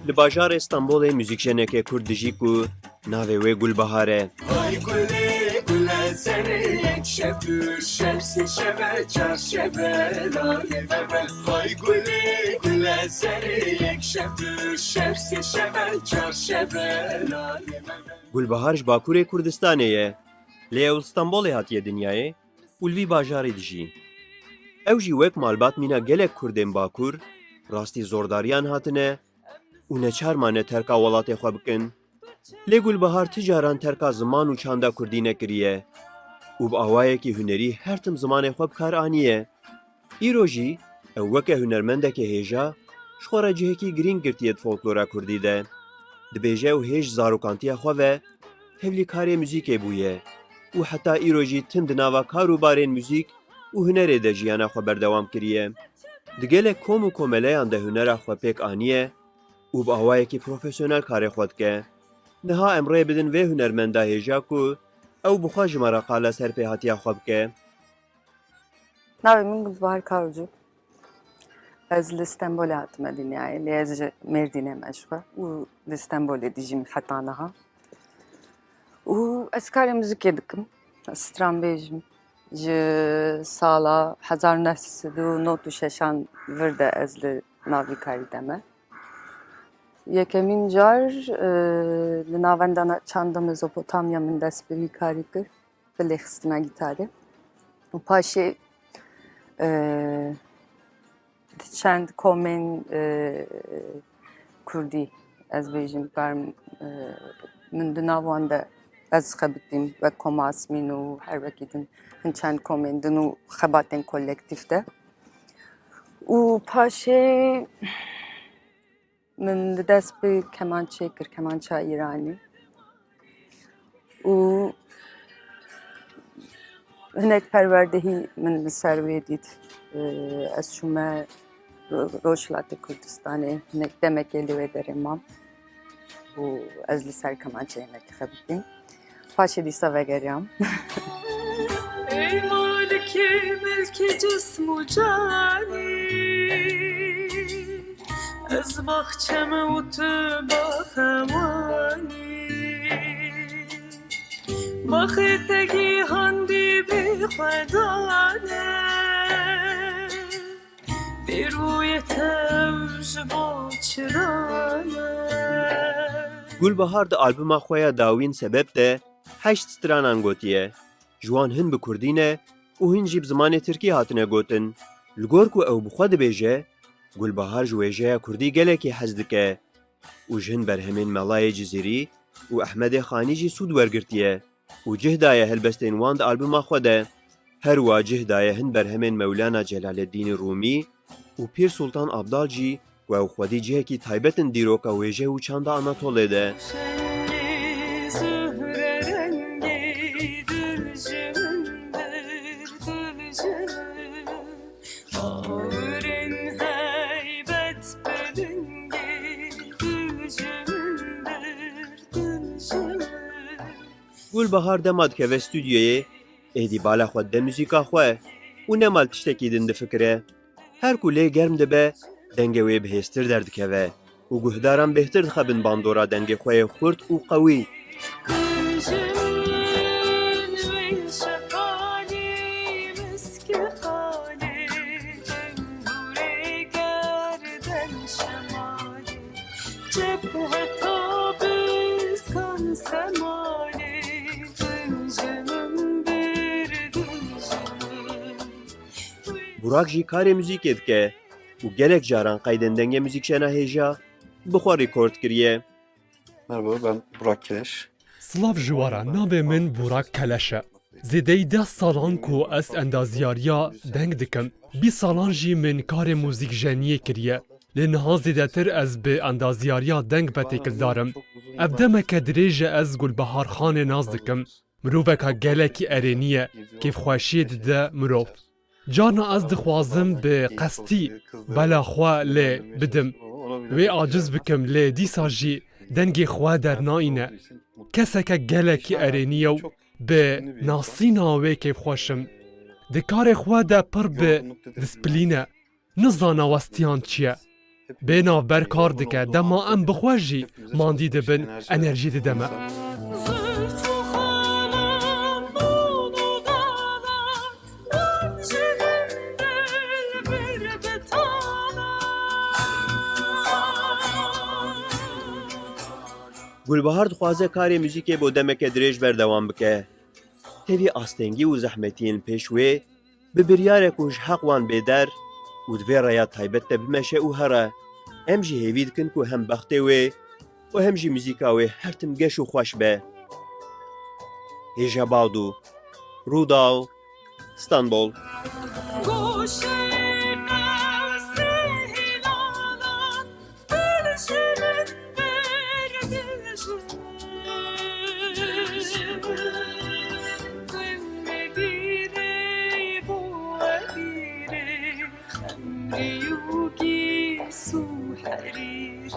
Li bajarê Stenbolê muzîkjenekê Kurd dijî ku navê wê Gulbihar e. Gulbihar ji Bakurê Kurdistanê ye. Lê ew li Stenbolê hatiye dinyayê û li vî bajarê dijî. Ew jî wek malbat mîna gelek Kurdên Bakur, rastî zordariyan hatine û neçar mane terka welatê xwe bikin. Lê Gulbihar ti caran terka ziman û çanda Kurdî nekiriye û bi awayekî hunerî her tim zimanê xwe bi kar aniye. Îro jî ew weke hunermendekê hêja ji xwe re cihekî girîng girtiye di folklora Kurdî de. Dibêje ew hêj zarokantiya xwe ve hevlîkarê muzîkê bûye û heta îro jî tim di nava kar û barên muzîk û hunerê de jiyana xwe berdewam kiriye. Di gelek kom û komeleyan de hunera xwe pêk aniye û bi awayekî profesyonel karê xwe dike. Niha em rê bidin vê hunermenda hêja ku ew bi xwe ji me re qala serpê hatiya xwe bike. Navê min Gulbihar Kavcı. Ez li Stenbolê hatime dinyayê. Lê ez ji Mêrdînê me ji xwe û li Stenbolê dijîm heta niha. û ez karê muzîkê dikim. Stranbêjim. Ji sala 1996 vir de ez li navî karî de me. Yekemîn car li navenda çanda Mezopotamya min dest bi vî karî kir bi lêxistina gîtarê. û paşê çend komên Kurdî ez bêjim bar min di nav wan de ez xebitîm wek Koma Asmîn û her wekî din hin çend komên din û xebatên kolektîv de. û paşê min di dest bi kemançeyê kir, kemança Îranî. û hinek perwerdehî min li ser wê dît. Ez çûme Rojhilatê Kurdistanê, hinek demekê li wê derê mam û ez li ser kemançeyê hinekî xebitîm. Paşê dîsa vegeriyam. Ey maliki melki cismu cani, ez bahçeme utu bahevani, bahitegi handi bi xwedane, bir ruyete evj çırane. Gulbihar di albûma xwe ya dawîn sebeb de heşt stranan gotiye. Ji wan hin bi Kurdî ne û hin jî bi zimanê Tirkî hatine gotin. Li gor ku ew bi xwe dibêje, Gulbihar ji wêjeya Kurdî gelekî hez dike û ji hin berhemên Melayê Cizîrî û Ehmedê Xanî jî sûd wergirtiye û cih daye helbestên wan di albûma xwe de. Her wa cih daye hin berhemên Mewlana Celaleddînî Rûmî û Pîr Sultan Abdal jî ku ew xwedî cihekî taybetin dîroka wêje û çanda Anatolê de. Gulbihar dema dikeve stûdyoyê, êdî bala xwe de muzîka xwe û nemal tiştekî din difikire. Her ku lê germ dibe, dengê wê bihêztir derdikeve û guhdaran bêhtir dixebin bandora dengê xwe yê xurt û qewî. Burak jî karê muzîkê dike û gelek caran qaydên dengê muzîkjena hêja bi xwe rêkord kiriye. Merhaba, ben Burak Keleş. Slav ji wara navê min Burak Keleş e. Zêdeyî 10 salan ku ez endaziyariya deng dikim. 20 salan jî min karê muzîkjeniyê kiriye. Lê niha zêdetir ez bi endaziyariya deng betêkil darim. Ev demeke dirêj e ez Gulbihar Xanê naz dikim. Miroveka gelekî erênî ye, kêfxweşiyê dide mirov. Carna ez dixwazim bi qestî bela xwe lê bidim. Wê aciz bikim lê dîsa jî dengê xwe dernayîne. Keseke gelekî erênî û bi nasîna wê kêfxweşim. Di karê xwe de pir bi displîne nizana westiyan çi ye. Bênavber kar dike dema em bixwe jî mandî dibin enerjî dide me. Zülfü halam bunu dağlar Önceden bir betana Gulbahar dixwaze karê muzîkê bo demeke dirêj berdewam bike. Tevî astengî û zehmetiyên pêş wê bi biryarek û ji heq wan bêder û di vê raya taybet de bimeşe û here. Em jî hêvî dikin ku hem bextê wê û hem jî muzîka wê her tim geş û xweş be. Hêja Bawdû, Rûdaw, Stenbol. Goşe nefsi hilalan Gülşenit berdişim Gülmedire bu edire Khemri yugi su hariri